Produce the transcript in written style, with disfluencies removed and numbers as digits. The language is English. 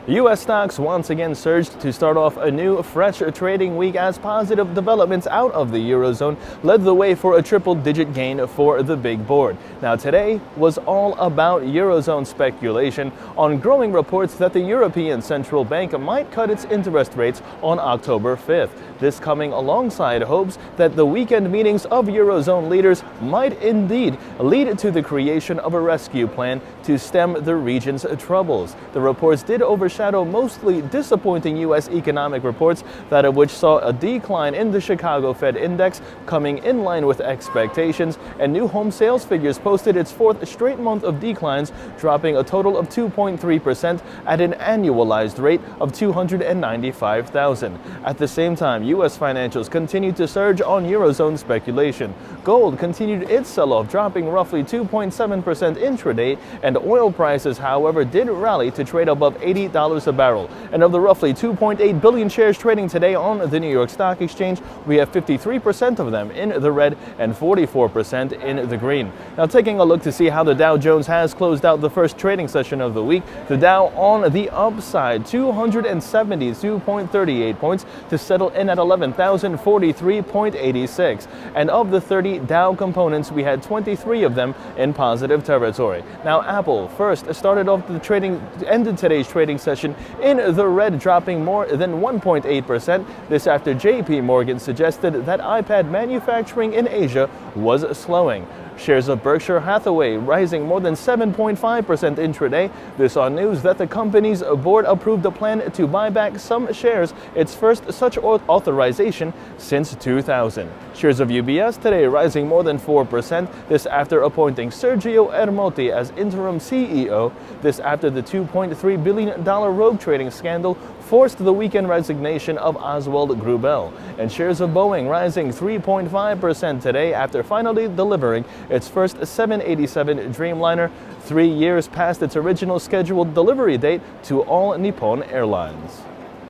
U.S. stocks once again surged to start off a new, fresh trading week as positive developments out of the eurozone led the way for a triple-digit gain for the big board. Now today was all about eurozone speculation on growing reports that the European Central Bank might cut its interest rates on October 5th. This coming alongside hopes that the weekend meetings of eurozone leaders might indeed lead to the creation of a rescue plan to stem the region's troubles. The reports did overshadow mostly disappointing U.S. economic reports, that of which saw a decline in the Chicago Fed index coming in line with expectations, and new home sales figures posted its fourth straight month of declines, dropping a total of 2.3% at an annualized rate of 295,000. At the same time, U.S. financials continued to surge on eurozone speculation. Gold continued its sell-off, dropping roughly 2.7% intraday, and oil prices, however, did rally to trade above $80 a barrel. And of the roughly 2.8 billion shares trading today on the New York Stock Exchange, we have 53% of them in the red and 44% in the green. Now, taking a look to see how the Dow Jones has closed out the first trading session of the week, the Dow on the upside, 272.38 points to settle in at 11,043.86. And of the 30 Dow components, we had 23 of them in positive territory. Now, Apple first started off the trading, ended today's trading session in the red, dropping more than 1.8%. This after JP Morgan suggested that iPad manufacturing in Asia was slowing. Shares of Berkshire Hathaway rising more than 7.5% intraday. This on news that the company's board approved a plan to buy back some shares, its first such authorization since 2000. Shares of UBS today rising more than 4%. This after appointing Sergio Ermotti as interim CEO. This after the $2.3 billion rogue trading scandal forced the weekend resignation of Oswald Grubel. And shares of Boeing rising 3.5% today after finally delivering its first 787 Dreamliner 3 years past its original scheduled delivery date to All Nippon Airlines.